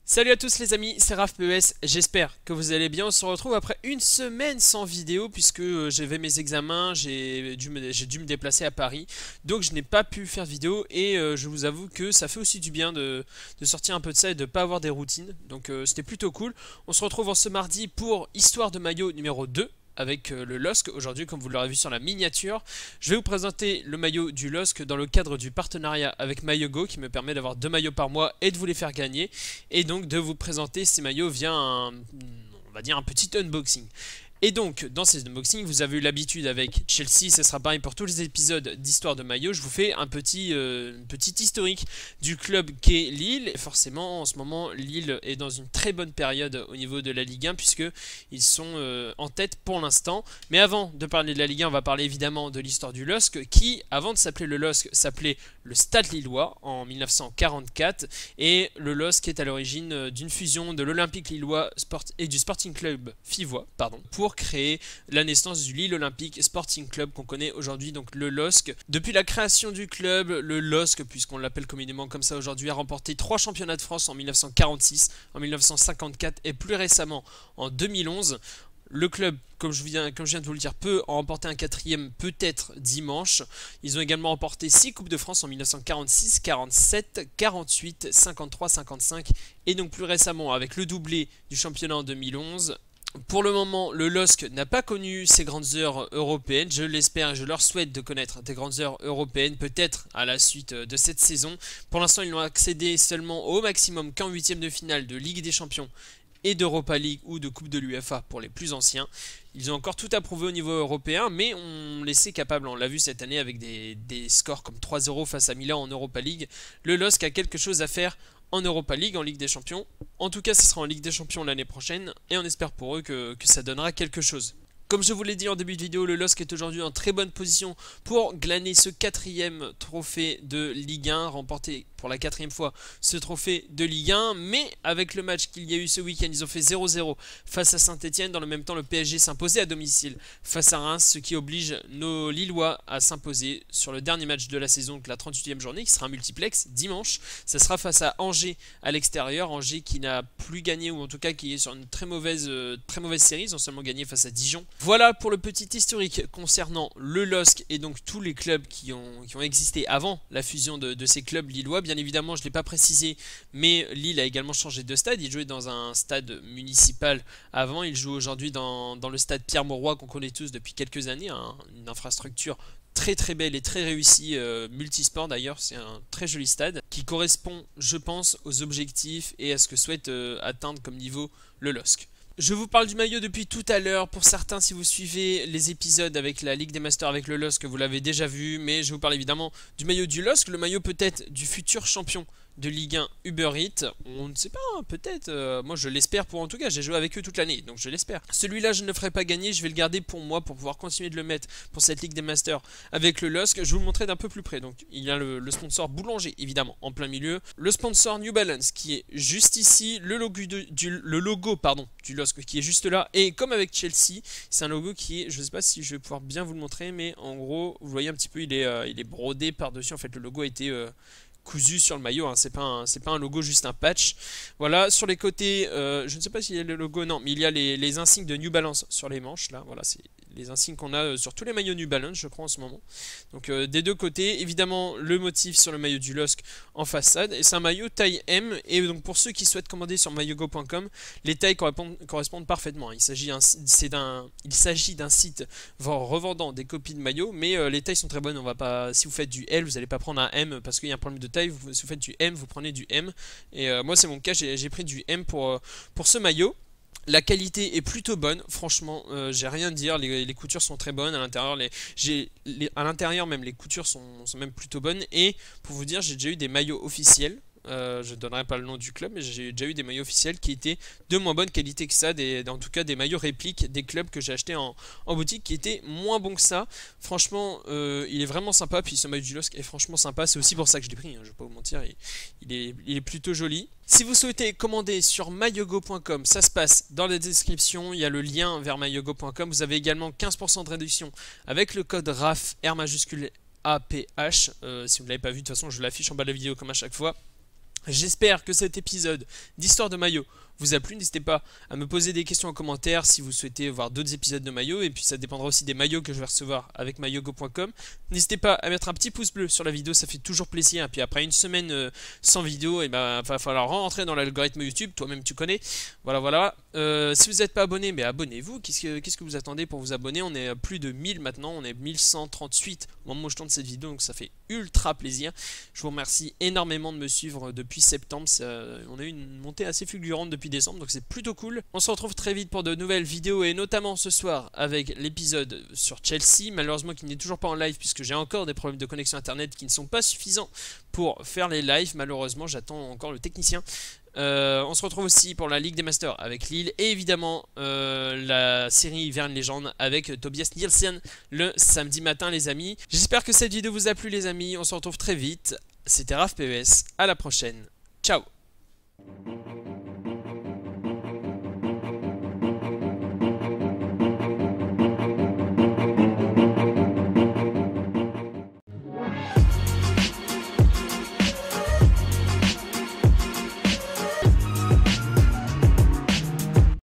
Salut à tous les amis, c'est RafPES, j'espère que vous allez bien. On se retrouve après une semaine sans vidéo puisque j'avais mes examens, j'ai dû me déplacer à Paris. Donc je n'ai pas pu faire vidéo et je vous avoue que ça fait aussi du bien de sortir un peu de ça et de ne pas avoir des routines. Donc c'était plutôt cool. On se retrouve en ce mardi pour Histoire de maillot numéro 2. Avec le LOSC. Aujourd'hui, comme vous l'aurez vu sur la miniature, je vais vous présenter le maillot du LOSC dans le cadre du partenariat avec Maillogo qui me permet d'avoir 2 maillots par mois et de vous les faire gagner, et donc de vous présenter ces maillots via on va dire un petit unboxing. Et donc, dans ces unboxings, vous avez eu l'habitude avec Chelsea, ce sera pareil pour tous les épisodes d'Histoire de maillot. Je vous fais un petit historique du club qu'est Lille. Et forcément, en ce moment, Lille est dans une très bonne période au niveau de la Ligue 1, puisqu'ils sont en tête pour l'instant. Mais avant de parler de la Ligue 1, on va parler évidemment de l'histoire du LOSC, qui, avant de s'appeler le LOSC, s'appelait le Stade Lillois en 1944. Et le LOSC est à l'origine d'une fusion de l'Olympique Lillois et du Sporting Club Fivois, pour créer la naissance du Lille Olympique Sporting Club qu'on connaît aujourd'hui, donc le LOSC. Depuis la création du club, le LOSC, puisqu'on l'appelle communément comme ça aujourd'hui, a remporté 3 championnats de France en 1946, en 1954 et plus récemment en 2011. Le club, comme je viens de vous le dire, peut en remporter un 4e peut-être dimanche. Ils ont également remporté 6 Coupes de France en 1946, 47, 48, 53, 55 et donc plus récemment avec le doublé du championnat en 2011. Pour le moment, le LOSC n'a pas connu ses grandes heures européennes. Je l'espère et je leur souhaite de connaître des grandes heures européennes, peut-être à la suite de cette saison. Pour l'instant, ils n'ont accédé seulement au maximum qu'en 8e de finale de Ligue des Champions et d'Europa League ou de Coupe de l'UEFA pour les plus anciens. Ils ont encore tout à prouver au niveau européen, mais on les sait capables. On l'a vu cette année avec des scores comme 3-0 face à Milan en Europa League. Le LOSC a quelque chose à faire en Europa League, en Ligue des Champions. En tout cas, ce sera en Ligue des Champions l'année prochaine, et on espère pour eux que ça donnera quelque chose. Comme je vous l'ai dit en début de vidéo, le LOSC est aujourd'hui en très bonne position pour glaner ce 4e trophée de Ligue 1, remporter pour la 4e fois ce trophée de Ligue 1, mais avec le match qu'il y a eu ce week-end, ils ont fait 0-0 face à Saint-Etienne. Dans le même temps, le PSG s'imposait à domicile face à Reims, ce qui oblige nos Lillois à s'imposer sur le dernier match de la saison, donc la 38e journée, qui sera un multiplex dimanche. Ça sera face à Angers à l'extérieur, Angers qui n'a plus gagné, ou en tout cas qui est sur une très mauvaise série. Ils ont seulement gagné face à Dijon. Voilà pour le petit historique concernant le LOSC et donc tous les clubs qui ont existé avant la fusion de ces clubs lillois. Bien évidemment, je ne l'ai pas précisé, mais Lille a également changé de stade. Il jouait dans un stade municipal avant. Il joue aujourd'hui dans le stade Pierre-Mauroy qu'on connaît tous depuis quelques années. Une infrastructure très très belle et très réussie, multisport d'ailleurs. C'est un très joli stade qui correspond, je pense, aux objectifs et à ce que souhaite atteindre comme niveau le LOSC. Je vous parle du maillot depuis tout à l'heure. Pour certains, si vous suivez les épisodes avec la Ligue des Masters avec le LOSC, vous l'avez déjà vu. Mais je vous parle évidemment du maillot du LOSC, le maillot peut-être du futur champion de Ligue 1 Uber Eats. On ne sait pas, hein, peut-être. Moi, je l'espère pour en tout cas. J'ai joué avec eux toute l'année, donc je l'espère. Celui-là, je ne le ferai pas gagner. Je vais le garder pour moi, pour pouvoir continuer de le mettre pour cette Ligue des Masters avec le LOSC. Je vais vous le montrer d'un peu plus près. Donc, il y a le sponsor Boulanger, évidemment, en plein milieu. Le sponsor New Balance, qui est juste ici. Le logo du LOSC, qui est juste là. Et comme avec Chelsea, c'est un logo qui est, je ne sais pas si je vais pouvoir bien vous le montrer, mais en gros, vous voyez un petit peu, il est brodé par-dessus. En fait, le logo a été cousu sur le maillot, hein. C'est pas un logo, juste un patch. Voilà, sur les côtés, je ne sais pas s'il y a le logo, non, mais il y a les insignes de New Balance sur les manches, là, voilà, c'est les insignes qu'on a sur tous les maillots New Balance, je crois, en ce moment. Donc des deux côtés, évidemment, le motif sur le maillot du LOSC en façade, et c'est un maillot taille M, et donc pour ceux qui souhaitent commander sur maillogo.com, les tailles correspondent parfaitement. Il s'agit d'un site revendant des copies de maillots, mais les tailles sont très bonnes. On va pas, si vous faites du L, vous n'allez pas prendre un M, parce qu'il y a un problème de taille. Si vous faites du M, vous prenez du M, et moi c'est mon cas, j'ai pris du M pour ce maillot. La qualité est plutôt bonne, franchement, j'ai rien à dire, les coutures sont très bonnes à l'intérieur, à l'intérieur même les coutures sont même plutôt bonnes, et pour vous dire, j'ai déjà eu des maillots officiels Je donnerai pas le nom du club, mais j'ai déjà eu des maillots officiels qui étaient de moins bonne qualité que ça, en tout cas des maillots répliques des clubs que j'ai achetés en boutique qui étaient moins bons que ça. Franchement, il est vraiment sympa, puis ce maillot du LOSC est franchement sympa, c'est aussi pour ça que je l'ai pris, hein, je vais pas vous mentir, il est plutôt joli. Si vous souhaitez commander sur mayogo.com, ça se passe dans la description, il y a le lien vers mayogo.com, vous avez également 15% de réduction avec le code RAF, R majuscule APH, si vous ne l'avez pas vu, de toute façon je l'affiche en bas de la vidéo comme à chaque fois. J'espère que cet épisode d'Histoire de maillot vous a plu. N'hésitez pas à me poser des questions en commentaire si vous souhaitez voir d'autres épisodes de maillot. Et puis ça dépendra aussi des maillots que je vais recevoir avec mayogo.com. N'hésitez pas à mettre un petit pouce bleu sur la vidéo, ça fait toujours plaisir. Et puis après une semaine sans vidéo, il va falloir rentrer dans l'algorithme YouTube. Toi-même tu connais. Voilà. Si vous n'êtes pas abonné, mais abonnez-vous. Qu'est-ce que vous attendez pour vous abonner? On est à plus de 1000 maintenant. On est 1138 au moment où je tourne cette vidéo. Donc ça fait ultra plaisir. Je vous remercie énormément de me suivre depuis septembre. On a eu une montée assez fulgurante depuis décembre, donc c'est plutôt cool. On se retrouve très vite pour de nouvelles vidéos, et notamment ce soir avec l'épisode sur Chelsea, malheureusement qui n'est toujours pas en live puisque j'ai encore des problèmes de connexion internet qui ne sont pas suffisants pour faire les lives. Malheureusement, j'attends encore le technicien. On se retrouve aussi pour la Ligue des Masters avec Lille, et évidemment la série vers une légende avec Tobias Nielsen le samedi matin, les amis. J'espère que cette vidéo vous a plu, les amis. On se retrouve très vite. C'était RAF PES, à la prochaine. Ciao.